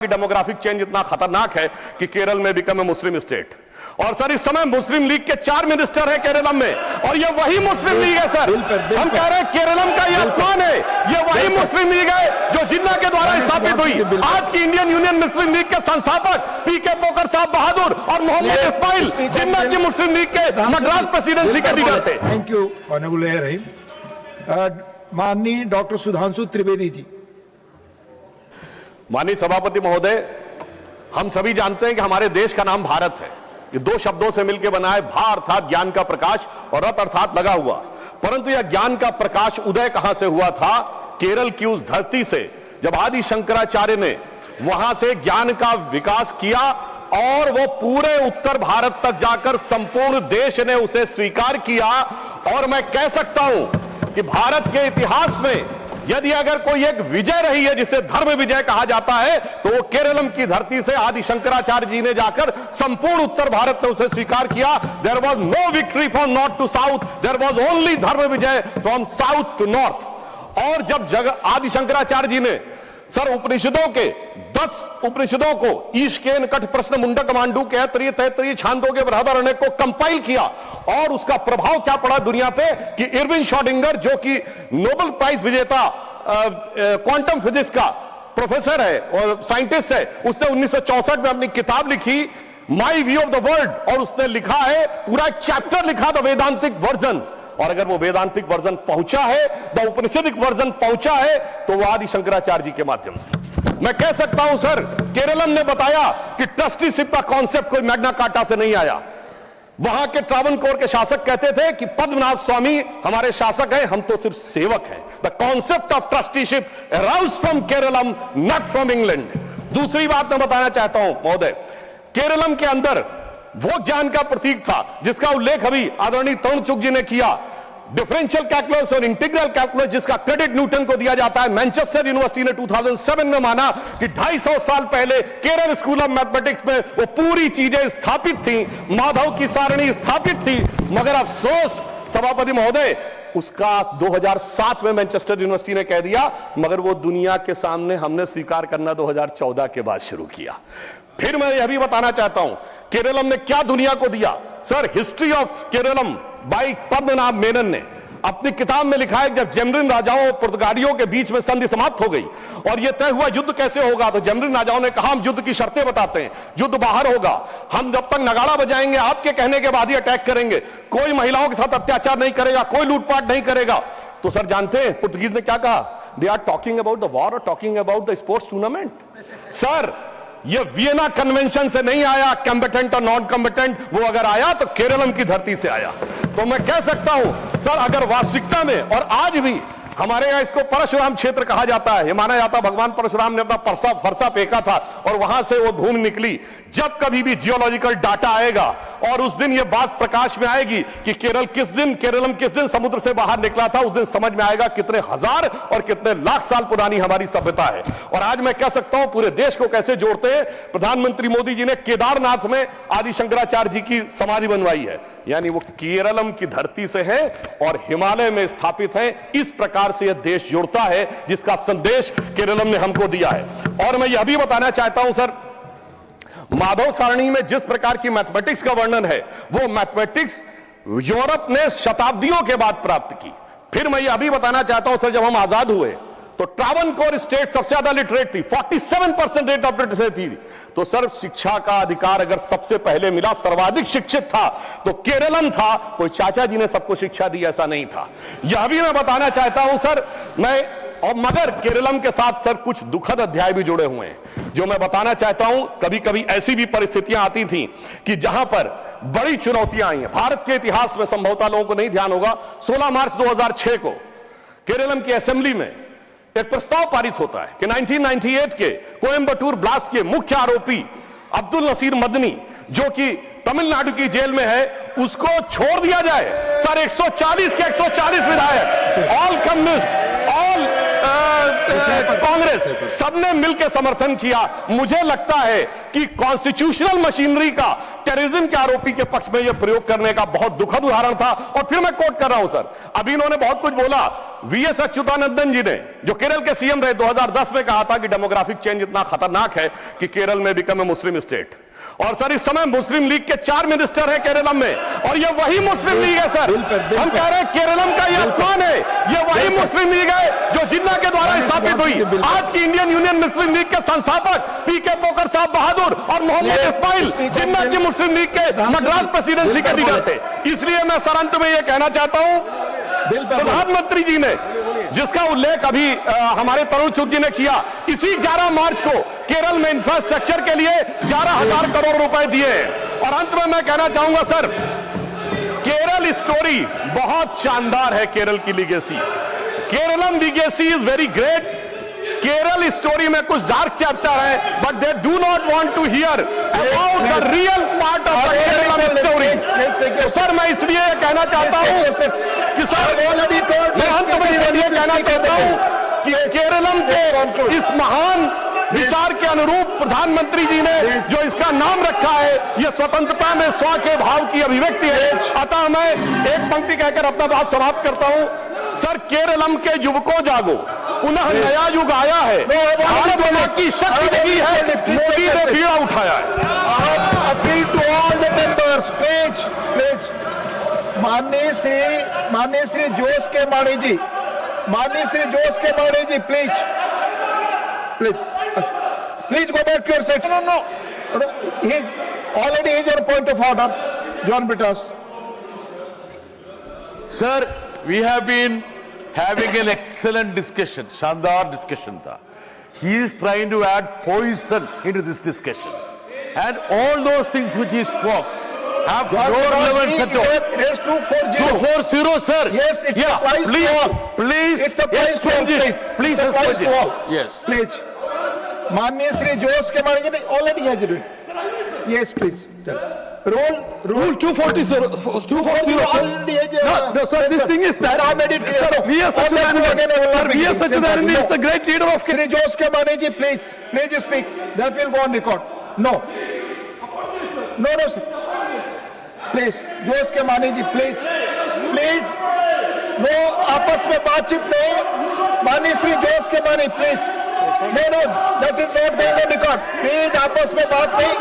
Demographic change इतना खतरनाक है कि केरल में बिकम ए मुस्लिम स्टेट। और सर इस समय मुस्लिम लीग के 4 मिनिस्टर हैं केरलम में, और ये वही मुस्लिम लीग है सर। हम कह रहे हैं केरलम का ये अपमान है, ये वही मुस्लिम लीग है जो जिन्ना के द्वारा स्थापित हुई। आज की इंडियन यूनियन मुस्लिम लीग के संस्थापक पीके पोकर साहब बहादुर और मोहम्मद इस्माइल जिन्ना की मुस्लिम लीग के मद्रास प्रेसिडेंसी के लीडर थे। थैंक यू ऑनरेबल रहीम। माननीय डॉक्टर सुधांशु त्रिवेदी जी। माननीय सभापति महोदय, हम सभी जानते हैं कि हमारे देश का नाम भारत है। ये 2 शब्दों से मिलकर बना है, भा अर्थात ज्ञान का प्रकाश और रत अर्थात लगा हुआ। परंतु यह ज्ञान का प्रकाश उदय कहां से हुआ था? केरल की उस धरती से, जब आदि शंकराचार्य ने वहां से ज्ञान का विकास किया और वो पूरे उत्तर भारत तक जाकर संपूर्ण देश ने उसे स्वीकार किया। और मैं कह सकता हूं कि भारत के इतिहास में यदि अगर कोई एक विजय रही है जिसे धर्म विजय कहा जाता है, तो वो केरलम की धरती से आदि शंकराचार्य जी ने जाकर संपूर्ण उत्तर भारत में उसे स्वीकार किया। There was no victory from north to south, there was only dharma vijay from south to north. और जब आदि शंकराचार्य जी ने सर उपनिषदों के 10 उपनिषदों को ईशकेन कठ प्रश्न मुंडक मांडू के तैतरीय छांदोग्य बृहदारण्यक को कंपाइल किया, और उसका प्रभाव क्या पड़ा दुनिया पे कि इरविन श्रोडिंगर जो कि नोबेल प्राइज विजेता क्वांटम फिजिक्स का प्रोफेसर है और साइंटिस्ट है, उसने 1964 में अपनी किताब लिखी my view of the world, और उसने लिखा है पूरा एक चैप्टर लिखा द वेदांतिक वर्जन। और अगर वो वेदांतिक वर्जन पहुंचा है, द उपनिषदिक वर्जन पहुंचा है, तो वो आदि शंकराचार्य जी के माध्यम से। मैं कह सकता हूं सर, केरलम ने बताया कि ट्रस्टीशिप का कॉन्सेप्ट कोई मैग्ना कार्टा से नहीं आया। वहां के ट्रावनकोर के शासक कहते थे कि पद्मनाभ स्वामी हमारे शासक हैं, हम तो सिर्फ सेवक हैं। The concept of trusteeship arouse from Keralam, not from England. दूसरी बात मैं बताना चाहता हूं महोदय, केरलम के अंदर वो ज्ञान का प्रतीक था जिसका उल्लेख अभी आदरणीय तरुण चुग जी ने किया, डिफरेंशियल कैलकुलस और इंटीग्रल कैलकुलस, जिसका क्रेडिट न्यूटन को दिया जाता है। मैनचेस्टर यूनिवर्सिटी ने 2007 में माना कि 250 साल पहले केरल स्कूल ऑफ मैथमेटिक्स में वो पूरी चीजें स्थापित थी, माधव की सारणी स्थापित थी। मगर अफसोस सभापति महोदय, उसका 2007 में मैनचेस्टर यूनिवर्सिटी ने कह दिया, मगर वो दुनिया के सामने हमने स्वीकार करना 2014 के बाद शुरू किया। फिर मैं यह भी बताना चाहता हूं केरलम ने क्या दुनिया को दिया। Sir history of Keralam by Padmanabha Menon ने अपनी किताब में लिखा है, जब जेमरिन राजाओं और पुर्तगालियों के बीच में संधि समाप्त हो गई और यह तय हुआ युद्ध कैसे होगा, तो जेमरिन राजाओं ने कहा हम युद्ध की शर्तें बताते हैं, युद्ध बाहर होगा, हम जब तक नगाड़ा बजाएंगे आपके कहने के बाद ही अटैक करेंगे, कोई महिलाओं के साथ अत्याचार नहीं करेगा, कोई लूटपाट नहीं करेगा। तो सर जानते हैं पुर्तगीज ने क्या कहा? They are talking about the war और talking about the sports tournament. Sir ये वियना कन्वेंशन से नहीं आया, कॉम्बेटेंट और नॉन कॉम्बेटेंट, वो अगर आया तो केरलम की धरती से आया। तो मैं कह सकता हूं सर, अगर वास्तविकता में, और आज भी हमारे यहां इसको परशुराम क्षेत्र कहा जाता है, ये माना जाता है भगवान परशुराम ने अपना फरसा फेंका था और वहां से वो भूमि निकली। जब कभी भी जियोलॉजिकल डाटा आएगा और उस दिन ये बात प्रकाश में आएगी कि केरलम किस दिन समुद्र से बाहर निकला था, उस दिन समझ में आएगा कितने हजार और कितने लाख साल पुरानी हमारी सभ्यता है। और आज मैं कह सकता हूं पूरे देश को कैसे जोड़ते हैं। प्रधानमंत्री मोदी जी ने केदारनाथ में आदि शंकराचार्य जी की समाधि बनवाई है, यानी वो केरलम की धरती से है और हिमालय में स्थापित है। इस प्रकार से यह देश जुड़ता है जिसका संदेश केरलम ने हमको दिया है। और मैं यह भी बताना चाहता हूं सर, माधव सारणी में जिस प्रकार की मैथमेटिक्स का वर्णन है, वो मैथमेटिक्स यूरोप ने शताब्दियों के बाद प्राप्त की। फिर मैं यह भी बताना चाहता हूं सर, जब हम आजाद हुए तो ट्रावनकोर स्टेट सबसे ज्यादा लिटरेट थी, 47% रेट ऑफ लिटरेसी थी। तो सर शिक्षा का अधिकार अगर सबसे पहले मिला, सर्वाधिक शिक्षित था तो केरलम था। कोई चाचा जी ने सबको शिक्षा दी ऐसा नहीं था। यह भी मैं बताना चाहता हूं सर, मगर केरलम के साथ सर कुछ दुखद अध्याय भी जुड़े हुए हैं जो मैं बताना चाहता हूं। कभी कभी ऐसी भी परिस्थितियां आती थी कि जहां पर बड़ी चुनौतियां आई हैं। भारत के इतिहास में संभवतः लोगों को नहीं ध्यान होगा, 16 मार्च 2006 को केरलम की असेंबली में एक प्रस्ताव पारित होता है कि 1998 के कोयंबटूर ब्लास्ट के मुख्य आरोपी अब्दुल नसीर मदनी, जो कि तमिलनाडु की जेल में है, उसको छोड़ दिया जाए। सर 140 के 140 विधायक, ऑल कम्युनिस्ट, ऑल कांग्रेस, सबने मिलकर समर्थन किया। मुझे लगता है कि कॉन्स्टिट्यूशनल मशीनरी का टेररिज्म के आरोपी के पक्ष में यह प्रयोग करने का बहुत दुखद उदाहरण था। और फिर मैं कोट कर रहा हूं सर, अभी इन्होंने बहुत कुछ बोला। वीएस अच्युतानंदन जी ने, जो केरल के सीएम रहे, 2010 में कहा था कि डेमोग्राफिक चेंज इतना खतरनाक है कि केरल में बिकम ए मुस्लिम स्टेट। और सर इस समय मुस्लिम लीग के 4 मिनिस्टर हैं केरलम में, और ये वही मुस्लिम लीग है सर। हम कह रहे हैं केरलम का यह अपमान है, ये वही मुस्लिम लीग है जो जिन्ना के द्वारा स्थापित हुई। आज की इंडियन यूनियन मुस्लिम लीग के संस्थापक पीके पोकर साहब बहादुर और मोहम्मद इस्माइल जिन्ना की मुस्लिम लीग के मद्रास प्रेसिडेंसी के लीडर थे। इसलिए मैं सर अंत में यह कहना चाहता हूं, प्रधानमंत्री जी ने जिसका उल्लेख अभी हमारे तरुण चुग जी ने किया, इसी 11 मार्च को केरल में इंफ्रास्ट्रक्चर के लिए 11,000 करोड़ रुपए दिए। और अंत में मैं कहना चाहूंगा सर, केरल स्टोरी बहुत शानदार है। केरल की legacy, Keralam legacy is very great. Kerala story में कुछ डार्क चैप्टर है, but they do not want to hear about the real part of the Kerala story. तो सर मैं इसलिए कहना चाहता हूं कि सर, मैं अंत में इसलिए कहना चाहता हूं कि केरलम के इस महान विचार के अनुरूप प्रधानमंत्री जी ने जो इसका नाम रखा है, यह स्वतंत्रता में स्व के भाव की अभिव्यक्ति है। अतः मैं एक पंक्ति कहकर अपना बात समाप्त करता हूं। सर, केरलम के युवकों जागो, पुनः नया युग आया है, भारत की शक्ति लगी है, मोदी ने बीड़ा उठाया है। Appeal to all the members, please please, माननीय श्री जोश के माणी जी, माननीय Shri Jose K Mani ji, please please please go back to your seats. No, he is already is on point of order. John Britas. Sir, we have been having an excellent discussion, Shandar discussion tha. He is trying to add poison into this discussion. And all those things which he spoke have no relevance at all. It is 240. 240, sir. Yes, it applies to all. Please, It applies to all. Please, it applies to all. Yes. Please. माननीय Shri Jose K Mani जी ने already has it. Yes, please. Rule 240, sir. 240. Already has. No, sir, this thing is that I made it clear. Sir, V.S. Achyutanand is the great leader of Shri Josh ke Mani ji, please speak. That will go on record. No, sir. Please, Josh ke Mani ji, please. No, आपस में बातचीत नहीं. माननीय श्री जोश के मानी, please. No, that is not going on record. Please, आपस में बात नहीं.